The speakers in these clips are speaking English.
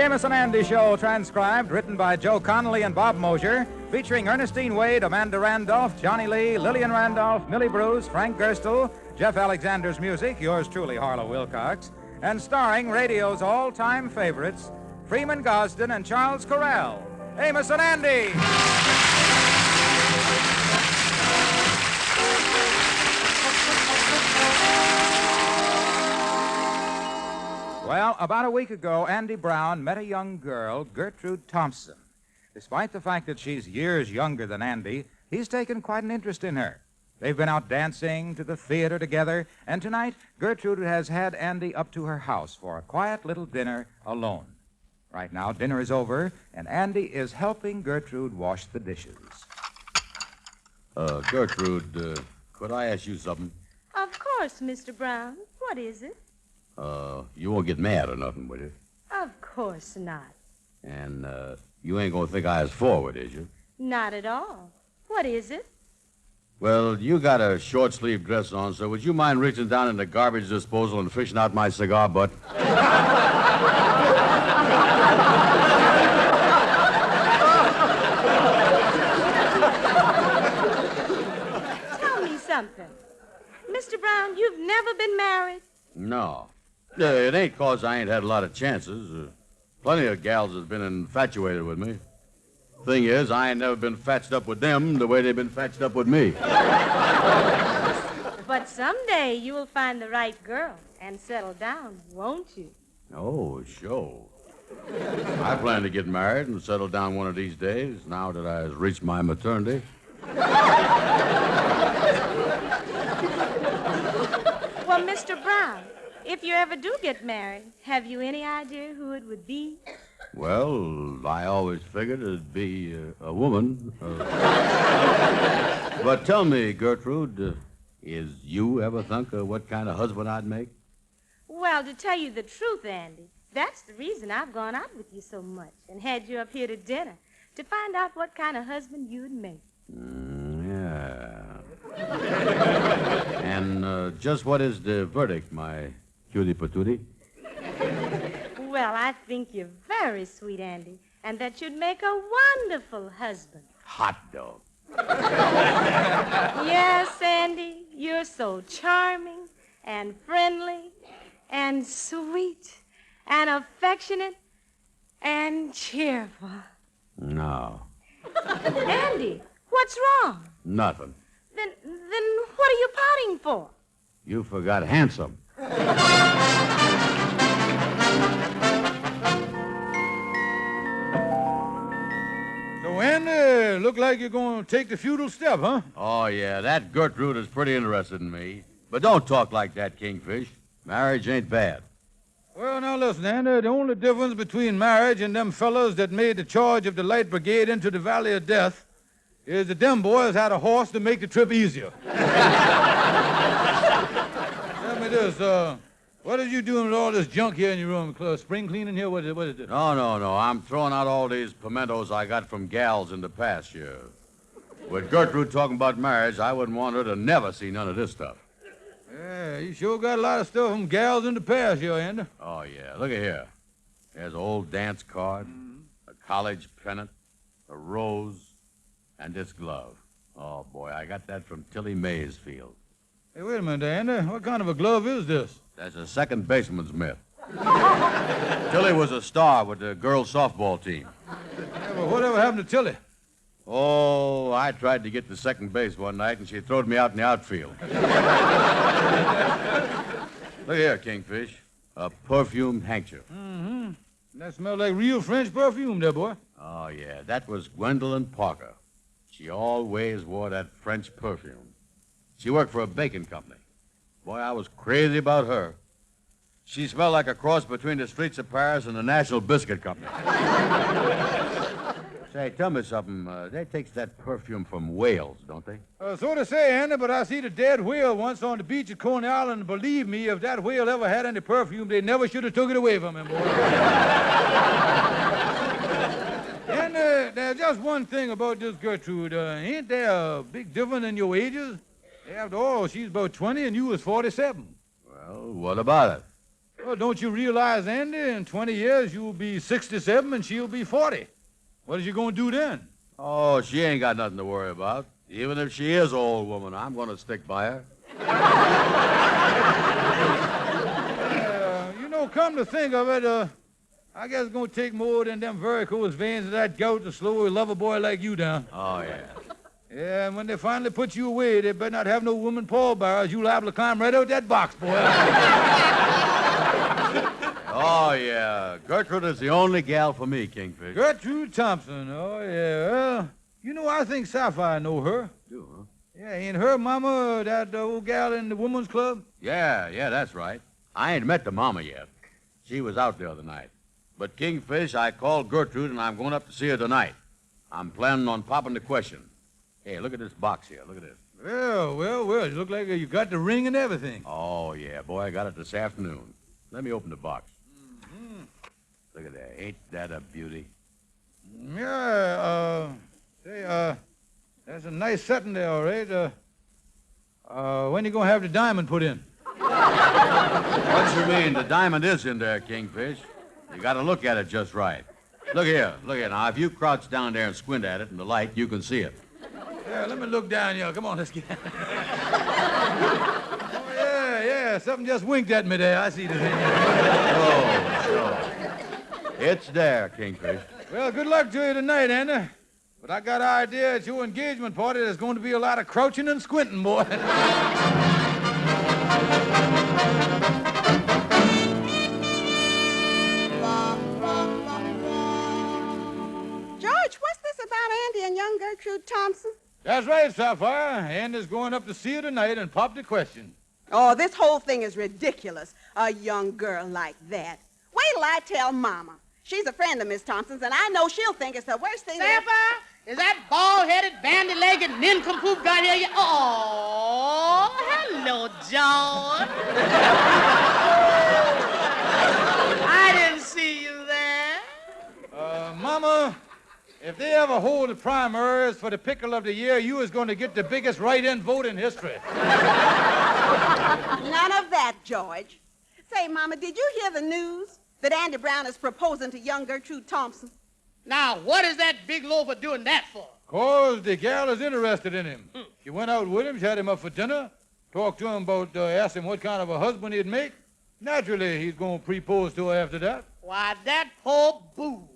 Amos and Andy Show, transcribed, written by Joe Connolly and Bob Mosher, featuring Ernestine Wade, Amanda Randolph, Johnny Lee, Lillian Randolph, Millie Bruce, Frank Gerstle, Jeff Alexander's music, yours truly, Harlow Wilcox, and starring radio's all-time favorites, Freeman Gosden and Charles Correll. Amos and Andy! Well, about a week ago, Andy Brown met a young girl, Gertrude Thompson. Despite the fact that she's years younger than Andy, he's taken quite an interest in her. They've been out dancing, to the theater together, and tonight, Gertrude has had Andy up to her house for a quiet little dinner alone. Right now, dinner is over, and Andy is helping Gertrude wash the dishes. Gertrude, could I ask you something? Of course, Mr. Brown. What is it? You won't get mad or nothing, will you? Of course not. And, you ain't gonna think I was forward, is you? Not at all. What is it? Well, you got a short-sleeved dress on, so would you mind reaching down in the garbage disposal and fishing out my cigar butt? Tell me something. Mr. Brown, you've never been married? No. It ain't 'cause I ain't had a lot of chances. Plenty of gals has been infatuated with me. Thing is, I ain't never been fatched up with them the way they've been fatched up with me. But someday you will find the right girl and settle down, won't you? Oh, sure. I plan to get married and settle down one of these days, now that I've reached my maternity. Well, Mr. Brown, if you ever do get married, have you any idea who it would be? Well, I always figured it'd be a woman. But tell me, Gertrude, is you ever think of what kind of husband I'd make? Well, to tell you the truth, Andy, that's the reason I've gone out with you so much and had you up here to dinner, to find out what kind of husband you'd make. Yeah. And just what is the verdict, my cutie patootie? Well, I think you're very sweet, Andy, and that you'd make a wonderful husband. Hot dog. Yes, Andy, you're so charming and friendly and sweet and affectionate and cheerful. No. Andy, what's wrong? Nothing. Then what are you pouting for? You forgot handsome. So, Andy, look like you're going to take the feudal step, huh? Oh, yeah, that Gertrude is pretty interested in me. But don't talk like that, Kingfish. Marriage ain't bad. Well, now, listen, Andy, the only difference between marriage and them fellas that made the charge of the Light Brigade into the Valley of Death is that them boys had a horse to make the trip easier. Tell me this, what are you doing with all this junk here in your room? Spring cleaning here? What is it? No. I'm throwing out all these pimentos I got from gals in the past year. With Gertrude talking about marriage, I wouldn't want her to never see none of this stuff. Yeah, you sure got a lot of stuff from gals in the past here, Andy. Oh, yeah. Look at here. There's an old dance card, a college pennant, a rose, and this glove. Oh, boy, I got that from Tilly Maysfield. Hey, wait a minute, Andy. What kind of a glove is this? That's a second baseman's mitt. Tilly was a star with the girls' softball team. Yeah, but whatever happened to Tilly? Oh, I tried to get to second base one night, and she throwed me out in the outfield. Look here, Kingfish. A perfumed handkerchief. Mm-hmm. That smells like real French perfume there, boy. Oh, yeah. That was Gwendolyn Parker. She always wore that French perfume. She worked for a baking company. Boy, I was crazy about her. She smelled like a cross between the streets of Paris and the National Biscuit Company. Say, tell me something. They takes that perfume from whales, don't they? So to say, Andy, but I seen a dead whale once on the beach at Coney Island, and believe me, if that whale ever had any perfume, they never should have took it away from him, boy. And there's just one thing about this Gertrude. Ain't there a big difference in your ages? After all, she's about 20 and you was 47. Well, what about it? Well, don't you realize, Andy, in 20 years you'll be 67 and she'll be 40. What is you going to do then? Oh, she ain't got nothing to worry about. Even if she is an old woman, I'm going to stick by her. Come to think of it, I guess it's going to take more than them varicose veins of that gout to slow a lover boy like you down. Oh, yeah. Yeah, and when they finally put you away, they better not have no woman pallbearers. You'll liable to climb right out that box, boy. Oh, yeah. Gertrude is the only gal for me, Kingfish. Gertrude Thompson. Oh, yeah. Well, I think Sapphire know her. Do, huh? Yeah, ain't her mama that old gal in the women's club? Yeah, that's right. I ain't met the mama yet. She was out the other night. But, Kingfish, I called Gertrude, and I'm going up to see her tonight. I'm planning on popping the question. Hey, look at this box here. Look at this. Well. You look like you got the ring and everything. Oh, yeah, boy, I got it this afternoon. Let me open the box. Mm-hmm. Look at that. Ain't that a beauty? Yeah, that's a nice setting there, all right. When you going to have the diamond put in? What you mean? The diamond is in there, Kingfish. You got to look at it just right. Look here. Now, if you crouch down there and squint at it in the light, you can see it. Yeah, let me look down here. Come on, let's get... Oh, yeah. Something just winked at me there. I see the thing. Oh. It's there, Kingfish. Well, good luck to you tonight, Andy. But I got an idea at your engagement party there's going to be a lot of crouching and squinting, boy. George, what's this about Andy and young Gertrude Thompson? That's right, Sapphire. Andy's going up to see her tonight and pop the question. Oh, this whole thing is ridiculous. A young girl like that. Wait till I tell Mama. She's a friend of Miss Thompson's, and I know she'll think it's the worst thing Sapphire, is that bald-headed, bandy-legged nincompoop got here? Oh, hello, George. I didn't see you there. Mama, if they ever hold the primaries for the pickle of the year, you is going to get the biggest write-in vote in history. None of that, George. Say, Mama, did you hear the news that Andy Brown is proposing to young Gertrude Thompson? Now, what is that big loafer doing that for? 'Cause the gal is interested in him. She went out with him, she had him up for dinner, talked to him about, asked him what kind of a husband he'd make. Naturally, he's going to propose to her after that. Why, that poor boob.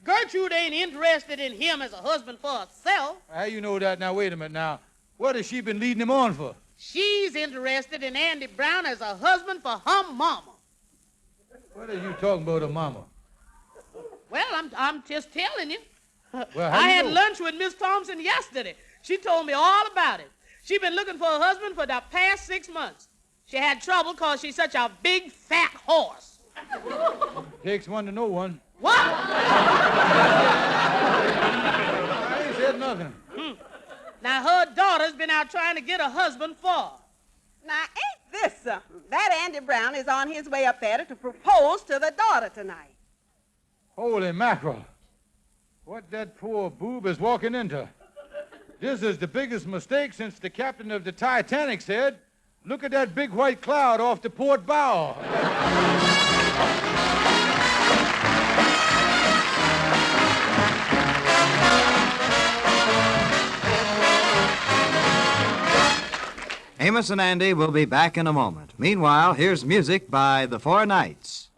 Gertrude ain't interested in him as a husband for herself. How you know that? Now, wait a minute now. What has she been leading him on for? She's interested in Andy Brown as a husband for her mama. What are you talking about, her mama? Well, I'm just telling you. Well, I had lunch with Miss Thompson yesterday. She told me all about it. She's been looking for a husband for the past 6 months. She had trouble because she's such a big, fat horse. Takes one to know one. What? I ain't said nothing. Now, her daughter's been out trying to get a husband for her. Now, ain't this something? That Andy Brown is on his way up there to propose to the daughter tonight. Holy mackerel. What that poor boob is walking into. This is the biggest mistake since the captain of the Titanic said, "Look at that big white cloud off the port bow." Amos and Andy will be back in a moment. Meanwhile, here's music by the Four Knights.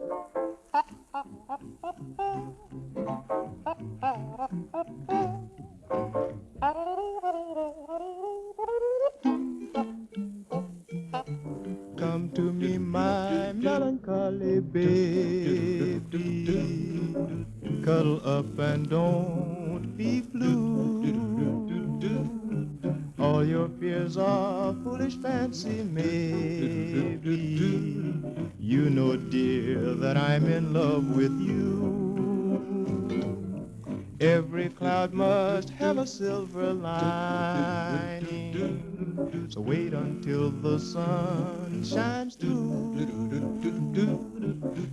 Come to me, my melancholy baby. Cuddle up and don't be blue. All your fears are foolish fancy, maybe. You know, dear, that I'm in love with you. Every cloud must have a silver lining. So wait until the sun shines through.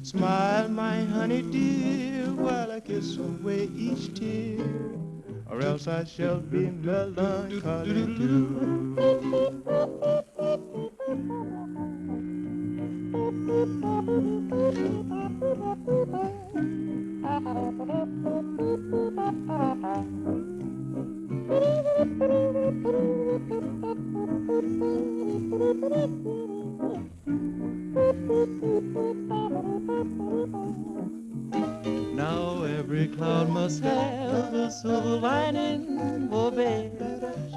Smile, my honey dear, while I kiss away each tear, or else I shall be melancholy too. Now every cloud must have a silver lining, oh babe.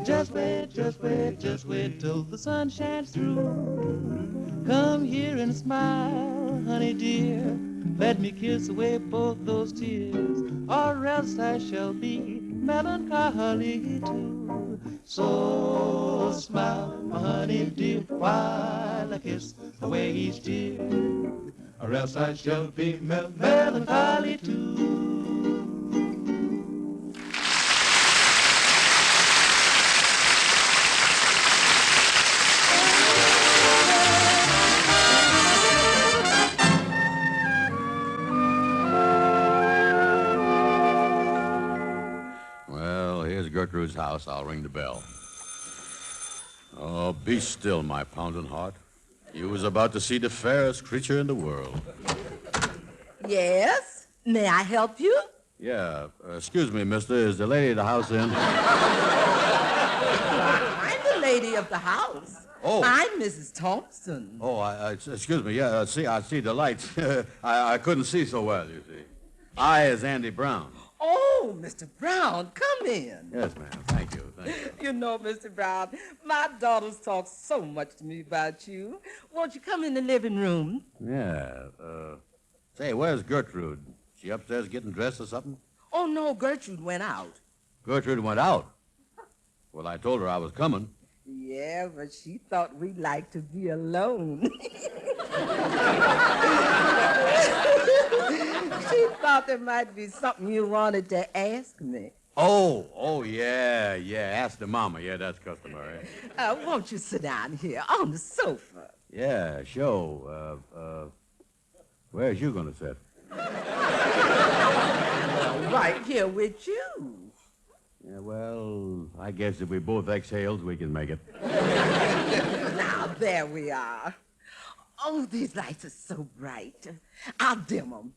Just wait, just wait, just wait till the sun shines through. Come here and smile, honey dear. Let me kiss away both those tears, or else I shall be melancholy too. So smile, my honey dear, while I kiss away each tear, or else I shall be melancholy too. Well, here's Gertrude's house. I'll ring the bell. Oh, be still, my pounding heart. You was about to see the fairest creature in the world. Yes? May I help you? Yeah, excuse me, mister. Is the lady of the house in? I'm the lady of the house. Oh. I'm Mrs. Thompson. Oh, excuse me. Yeah, I see the lights. I couldn't see so well, you see. I is Andy Brown. Oh, Mr. Brown, come in. Yes, ma'am. Thank you. Thank you. You know, Mr. Brown, my daughters talk so much to me about you. Won't you come in the living room? Yeah. Say, where's Gertrude? She upstairs getting dressed or something? Oh, no, Gertrude went out. Gertrude went out. Well, I told her I was coming. Yeah, but she thought we'd like to be alone. She thought there might be something you wanted to ask me. Oh, yeah. Ask the mama. Yeah, that's customary. Won't you sit down here on the sofa? Yeah, sure. Where's you gonna sit? Right here with you. Yeah, well, I guess if we both exhaled, we can make it. Now, there we are. Oh, these lights are so bright. I'll dim them.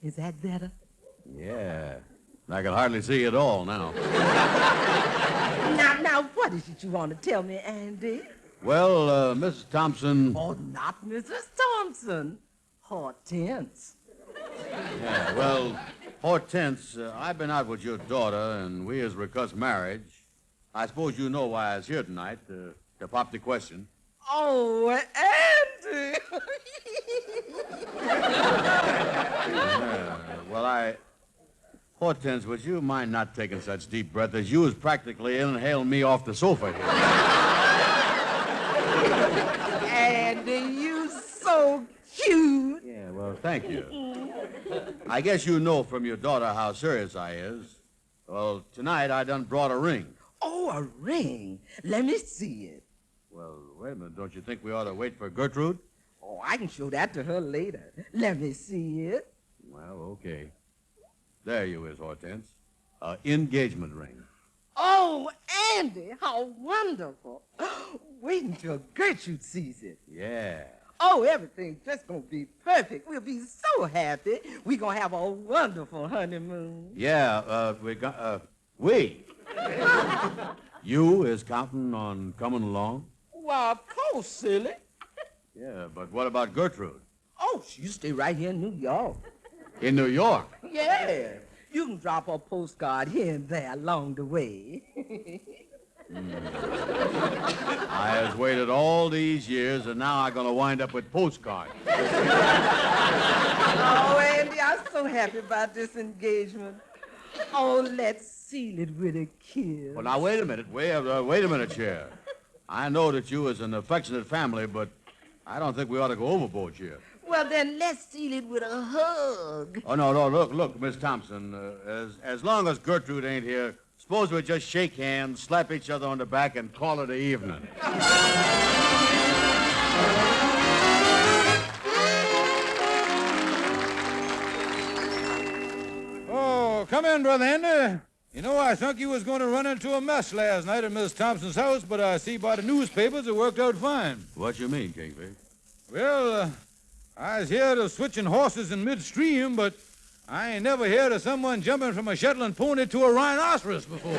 Is that better? Yeah. I can hardly see it all now. Now, what is it you want to tell me, Andy? Well, Mrs. Thompson... Oh, not Mrs. Thompson. Hortense. Yeah, well, Hortense, I've been out with your daughter, and we has recussed marriage. I suppose you know why I was here tonight, to pop the question. Oh, Andy! Yeah, well, Hortense, would you mind not taking such deep breath as you was practically inhaling me off the sofa here? Andy, you so cute. Yeah, well, thank you. I guess you know from your daughter how serious I is. Well, tonight I done brought a ring. Oh, a ring. Let me see it. Well, wait a minute. Don't you think we ought to wait for Gertrude? Oh, I can show that to her later. Let me see it. Well, okay. There you is, Hortense. Engagement ring. Oh, Andy, how wonderful. Wait until Gertrude sees it. Yeah. Oh, everything's just going to be perfect. We'll be so happy. We're going to have a wonderful honeymoon. Yeah, we. You is counting on coming along? Why, of course, silly. Yeah, but what about Gertrude? Oh, you stay right here in New York. In New York? Yeah. You can drop a postcard here and there along the way. I has waited all these years, and now I'm going to wind up with postcards. Oh, Andy, I'm so happy about this engagement. Oh, let's seal it with a kiss. Well, now, wait a minute. Wait a minute, Chair. I know that you is an affectionate family, but I don't think we ought to go overboard here. Well, then let's seal it with a hug. Oh, no, look, Miss Thompson, as long as Gertrude ain't here, suppose we just shake hands, slap each other on the back, and call it an evening. Oh, come in, Brother Andy. You know, I thought you was going to run into a mess last night at Miss Thompson's house, but I see by the newspapers it worked out fine. What you mean, Kingfish? Well, I was here to switching horses in midstream, but I ain't never heard of someone jumping from a Shetland pony to a rhinoceros before.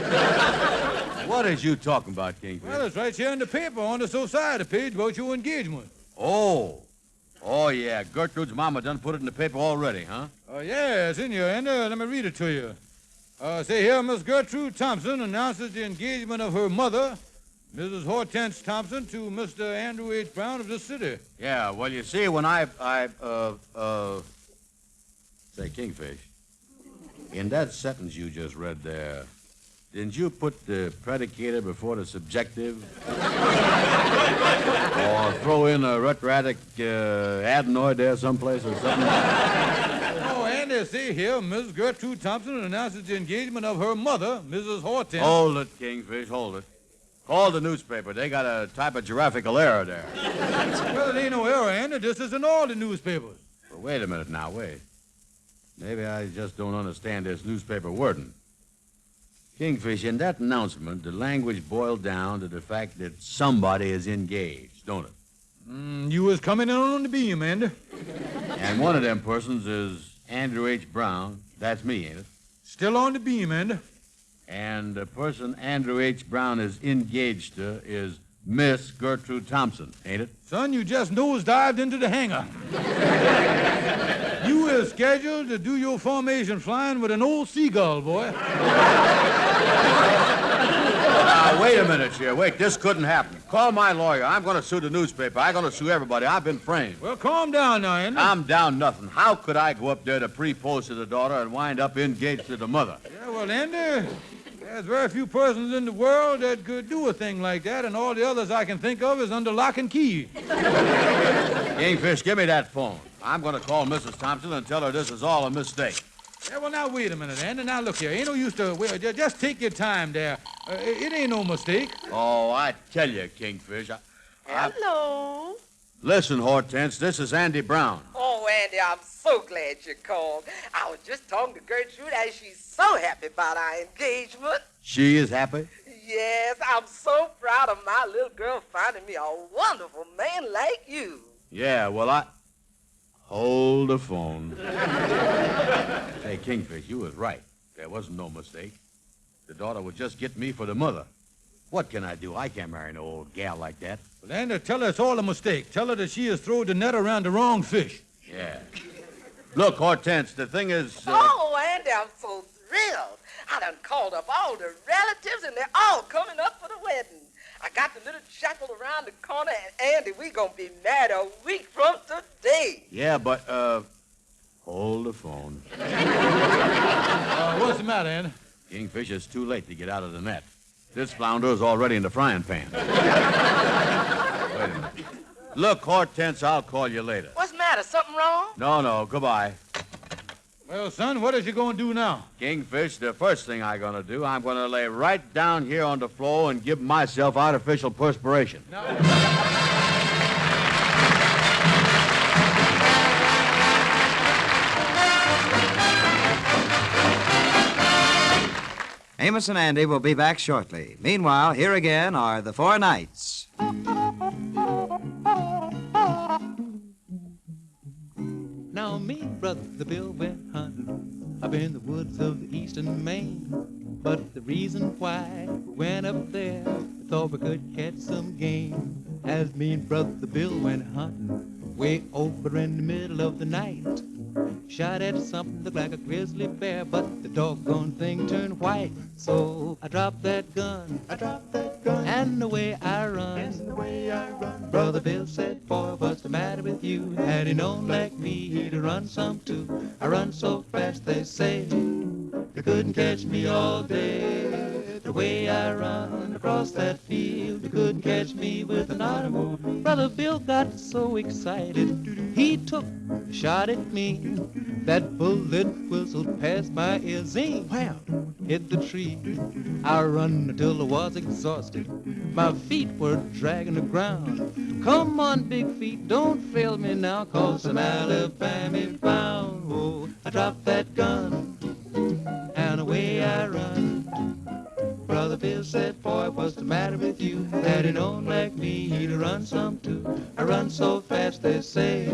What is you talking about, Kingfish? Well, it's right here in the paper on the society page about your engagement. Oh, yeah. Gertrude's mama done put it in the paper already, huh? Oh, yeah, it's in here, and let me read it to you. Say here, Miss Gertrude Thompson announces the engagement of her mother, Mrs. Hortense Thompson, to Mr. Andrew H. Brown of this city. Yeah, well, you see, when Say, Kingfish, in that sentence you just read there, didn't you put the predicator before the subjective? Or throw in a retroactive adenoid there someplace or something? Oh, and see here, Miss Gertrude Thompson announces the engagement of her mother, Mrs. Hortense. Hold it, Kingfish, hold it. Call the newspaper. They got a typographical error there. Well, it ain't no error, Andy. This is in all the newspapers. Well, wait a minute now, wait. Maybe I just don't understand this newspaper wording. Kingfish, in that announcement, the language boiled down to the fact that somebody is engaged, don't it? You was coming in on the beam, Andy. And one of them persons is Andrew H. Brown. That's me, ain't it? Still on the beam, Andy. And the person Andrew H. Brown is engaged to is Miss Gertrude Thompson, ain't it? Son, you just nosedived into the hangar. You were scheduled to do your formation flying with an old seagull, boy. Now, wait a minute here. Wait, this couldn't happen. Call my lawyer. I'm going to sue the newspaper. I'm going to sue everybody. I've been framed. Well, calm down now, Andy. I'm down nothing. How could I go up there to pre-post to the daughter and wind up engaged to the mother? Yeah, well, Andy, there's very few persons in the world that could do a thing like that, and all the others I can think of is under lock and key. Kingfish, give me that phone. I'm going to call Mrs. Thompson and tell her this is all a mistake. Yeah, well, now, wait a minute, Andy. Now, look here. Ain't no use to... Wait, just take your time there. It ain't no mistake. Oh, I tell you, Kingfish. Hello. Listen, Hortense, this is Andy Brown. Oh, Andy, I'm so glad you called. I was just talking to Gertrude, and she's so happy about our engagement. She is happy? Yes, I'm so proud of my little girl finding me a wonderful man like you. Yeah, well, Hold the phone. Hey, Kingfish, you was right. There wasn't no mistake. The daughter would just get me for the mother. What can I do? I can't marry no old gal like that. Well, Andy, tell her it's all a mistake. Tell her that she has thrown the net around the wrong fish. Yeah. Look, Hortense, the thing is... Oh, Andy, I'm so thrilled. I done called up all the relatives, and they're all coming up for the wedding. I got the little chapel around the corner, and Andy, we gonna be married a week from today. Yeah, but, hold the phone. What's the matter, Andy? Kingfish, it's too late to get out of the net. This flounder is already in the frying pan. Wait a minute. Look, Hortense, I'll call you later. What's the matter? Something wrong? No, goodbye. Well, son, what is you going to do now? Kingfish, the first thing I'm going to do, I'm going to lay right down here on the floor and give myself artificial perspiration. No. Amos and Andy will be back shortly. Meanwhile, here again are the Four Knights. Now me and Brother Bill went hunting up in the woods of the eastern Maine. But the reason why we went up there, we thought we could catch some game. As me and Brother Bill went hunting way over in the middle of the night. Shot at something looked like a grizzly bear, but the doggone thing turned white. So I dropped that gun, and away I run. Brother Bill said, boy, what's the matter with you? Had he known like me, he'd run some too. I run so fast, they say, they couldn't catch me all day. The way I run across that field, they couldn't catch me with an automobile. Brother Bill got so excited, he took a shot at me. That bullet whistled past my ear, zing, wham, hit the tree. I run until I was exhausted. My feet were dragging the ground. Come on, big feet, don't fail me now, 'cause I'm Alabama bound. Oh, I dropped that gun, and away I run. Brother Bill said, boy, what's the matter with you? Had he known like me, he'd run some too. I run so fast, they say,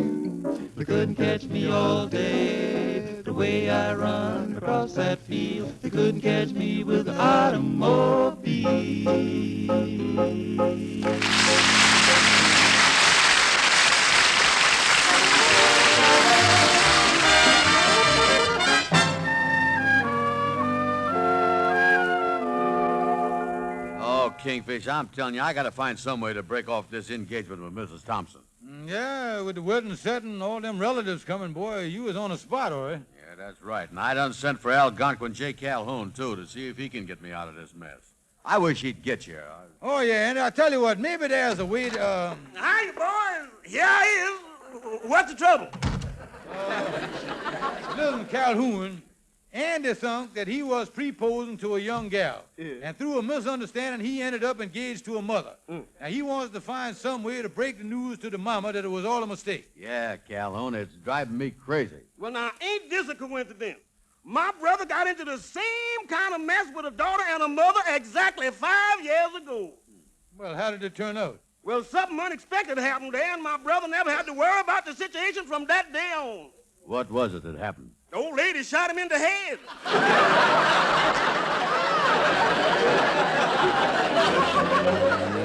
they couldn't catch me all day. The way I run across that field. They couldn't catch me with an automobile. Kingfish, I'm telling you, I got to find some way to break off this engagement with Mrs. Thompson. Yeah, with the wedding setting and all them relatives coming, boy, you was on the spot, all right. Yeah, that's right. And I done sent for Algonquin J. Calhoun, too, to see if he can get me out of this mess. I wish he'd get you. Oh, yeah, and I tell you what, maybe there's a way to, Hi, boys. Here I is. What's the trouble? Listen, Calhoun, Andy thunk that he was proposing to a young gal. Yeah. And through a misunderstanding, he ended up engaged to a mother. Now, he wants to find some way to break the news to the mama that it was all a mistake. Yeah, Calhoun, it's driving me crazy. Well, now, ain't this a coincidence? My brother got into the same kind of mess with a daughter and a mother exactly 5 years ago. Well, how did it turn out? Well, something unexpected happened there, and my brother never had to worry about the situation from that day on. What was it that happened? The old lady shot him in the head.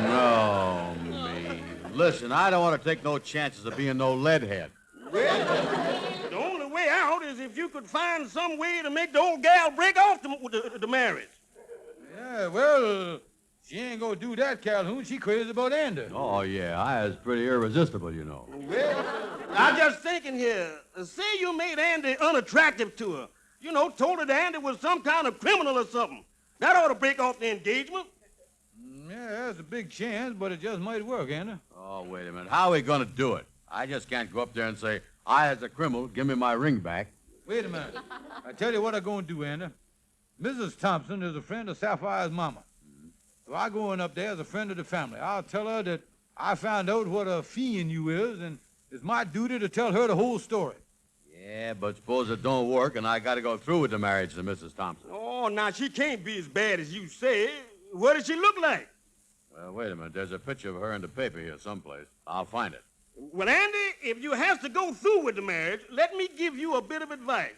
No, me. Listen, I don't want to take no chances of being no leadhead. Well, the only way out is if you could find some way to make the old gal break off the marriage. Yeah, well, she ain't gonna do that, Calhoun. She crazy about Andy. Oh, yeah, I was pretty irresistible, you know. Well, I'm just thinking here. Say you made Andy unattractive to her. You know, told her that Andy was some kind of criminal or something. That ought to break off the engagement. Yeah, there's a big chance, but it just might work, Andy. Oh, wait a minute. How are we going to do it? I just can't go up there and say, I, as a criminal, give me my ring back. Wait a minute. I tell you what I'm gonna do, Andy. Mrs. Thompson is a friend of Sapphire's mama. So I go in up there as a friend of the family. I'll tell her that I found out what a fiend you is, and it's my duty to tell her the whole story. Yeah, but suppose it don't work and I got to go through with the marriage to Mrs. Thompson. Oh, now, she can't be as bad as you say. What does she look like? Well, wait a minute. There's a picture of her in the paper here someplace. I'll find it. Well, Andy, if you have to go through with the marriage, let me give you a bit of advice.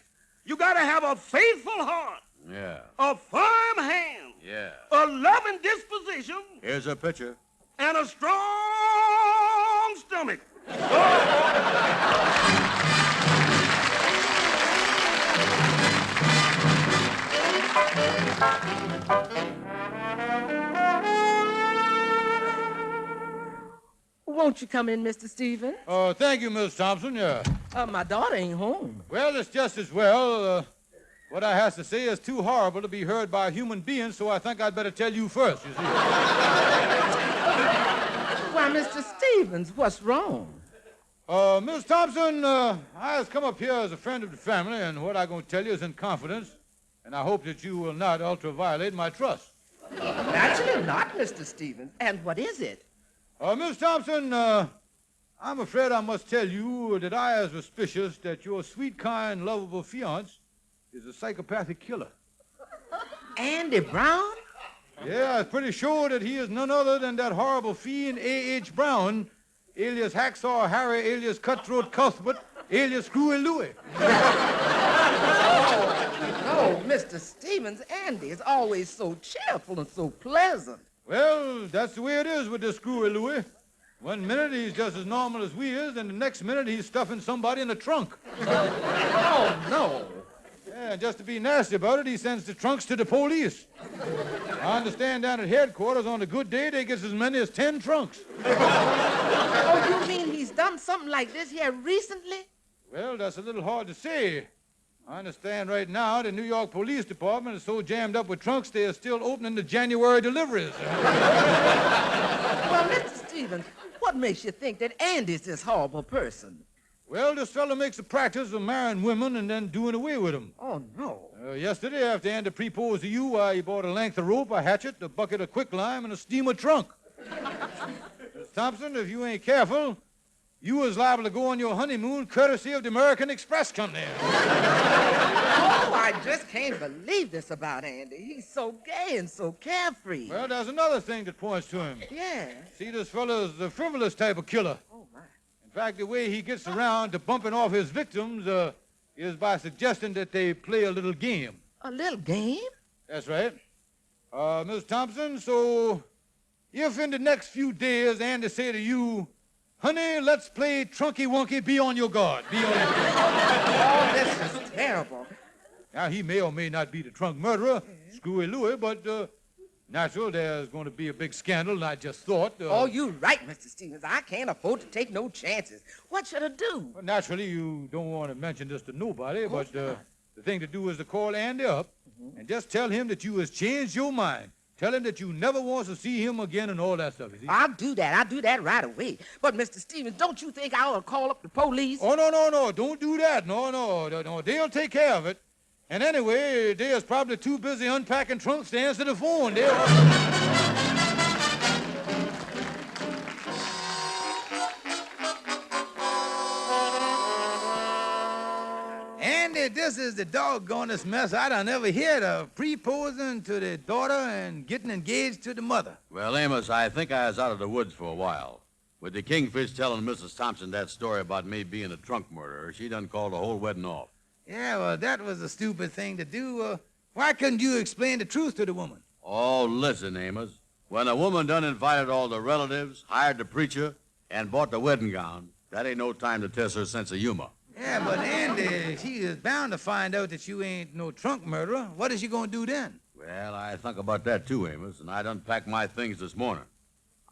You got to have a faithful heart, Yeah. a firm hand, Yeah. a loving disposition, Here's her picture. and a strong stomach. Won't you come in, Mr. Stevens? Oh, thank you, Miss Thompson, yeah. My daughter ain't home. Well, it's just as well. What I has to say is too horrible to be heard by a human being, so I think I'd better tell you first, you see. Why, Mr. Stevens, what's wrong? Miss Thompson, I has come up here as a friend of the family, and what I'm going to tell you is in confidence, and I hope that you will not ultra-violate my trust. Naturally not, Mr. Stevens. And what is it? Miss Thompson, I'm afraid I must tell you that I is suspicious that your sweet, kind, lovable fiancé is a psychopathic killer. Andy Brown? Yeah, I'm pretty sure that he is none other than that horrible fiend A.H. Brown, alias Hacksaw Harry, alias Cutthroat Cuthbert, alias Screwy Louie. Oh, Mr. Stevens, Andy is always so cheerful and so pleasant. Well, that's the way it is with this Screwy Louie. One minute he's just as normal as we is, and the next minute he's stuffing somebody in the trunk. Oh, no. Yeah, just to be nasty about it, he sends the trunks to the police. I understand down at headquarters on a good day they get as many as 10 trunks. Oh, you mean he's done something like this here recently? Well, that's a little hard to say. I understand right now the New York Police Department is so jammed up with trunks they are still opening the January deliveries. Well, Mr. Stevens, what makes you think that Andy's this horrible person? Well, this fellow makes a practice of marrying women and then doing away with them. Oh, no. Yesterday, after Andy proposed to you, he bought a length of rope, a hatchet, a bucket of quicklime, and a steamer trunk. Miss Thompson, if you ain't careful, you is liable to go on your honeymoon courtesy of the American Express Company. Oh, I just can't believe this about Andy. He's so gay and so carefree. Well, there's another thing that points to him. Yeah. See, this fellow's the frivolous type of killer. Oh, my. In fact, the way he gets around to bumping off his victims, is by suggesting that they play a little game. A little game? That's right. Miss Thompson, so if in the next few days Andy say to you, honey, let's play Trunky Wunky, be on your guard. Be on your guard. Oh, this is terrible. Now, he may or may not be the trunk murderer, Screwy Louie, but natural, there's going to be a big scandal, and I just thought... Oh, you're right, Mr. Stevens. I can't afford to take no chances. What should I do? Well, naturally, you don't want to mention this to nobody, but the thing to do is to call Andy up and just tell him that you has changed your mind. Tell him that you never want to see him again and all that stuff, you see? I'll do that. I'll do that right away. But, Mr. Stevens, don't you think I ought to call up the police? Oh, no. Don't do that. No. They'll take care of it. And anyway, they're probably too busy unpacking trunks to answer the phone. Andy, this is the doggonest mess I done ever heard of. Proposing to the daughter and getting engaged to the mother. Well, Amos, I think I was out of the woods for a while. With the Kingfish telling Mrs. Thompson that story about me being a trunk murderer, she done called the whole wedding off. Yeah, well, that was a stupid thing to do. Why couldn't you explain the truth to the woman? Oh, listen, Amos. When a woman done invited all the relatives, hired the preacher, and bought the wedding gown, that ain't no time to test her sense of humor. Yeah, but Andy, she is bound to find out that you ain't no trunk murderer. What is she going to do then? Well, I think about that too, Amos, and I'd unpack my things this morning.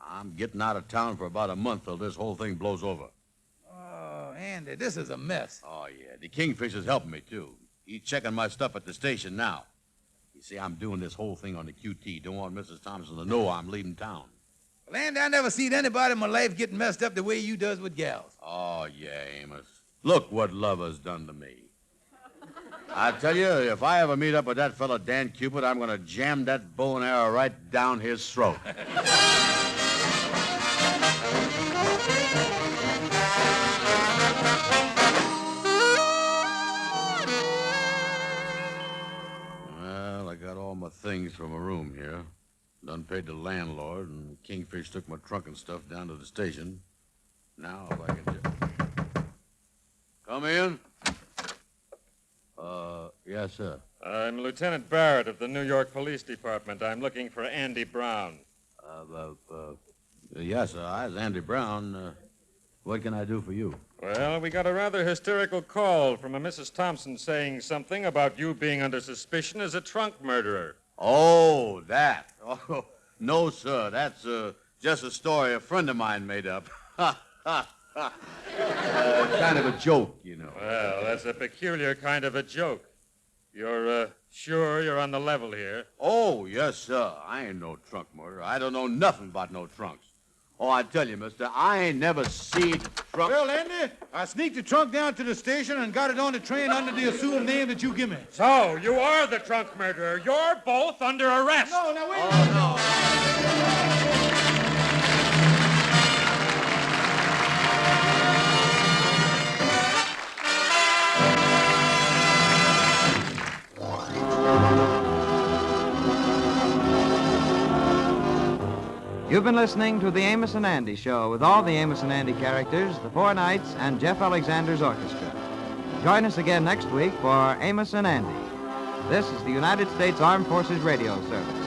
I'm getting out of town for about a month till this whole thing blows over. Oh, Andy, this is a mess. Oh, yeah, the Kingfish is helping me, too. He's checking my stuff at the station now. You see, I'm doing this whole thing on the QT. Don't want Mrs. Thompson to know I'm leaving town. Well, Andy, I never seen anybody in my life getting messed up the way you does with gals. Oh, yeah, Amos. Look what love has done to me. I tell you, if I ever meet up with that fella Dan Cupid, I'm going to jam that bow and arrow right down his throat. Well, I got all my things from a room here. Done paid the landlord, and Kingfish took my trunk and stuff down to the station. Now, if I can just... Come in. Yes, sir. I'm Lieutenant Barrett of the New York Police Department. I'm looking for Andy Brown. Yes, sir. I'm Andy Brown. What can I do for you? Well, we got a rather hysterical call from a Mrs. Thompson saying something about you being under suspicion as a trunk murderer. Oh, that. Oh, no, sir. That's just a story a friend of mine made up. Ha, ha, ha. Kind of a joke, you know. Well, that's a peculiar kind of a joke. You're sure you're on the level here? Oh, yes, sir. I ain't no trunk murderer. I don't know nothing about no trunks. Oh, I tell you, mister, I ain't never seen trunk... Well, Andy, I sneaked the trunk down to the station and got it on the train under the assumed name that you give me. So, you are the trunk murderer. You're both under arrest. No, now wait a minute. no. You've been listening to the Amos and Andy Show with all the Amos and Andy characters, the Four Knights, and Jeff Alexander's orchestra. Join us again next week for Amos and Andy. This is the United States Armed Forces Radio Service.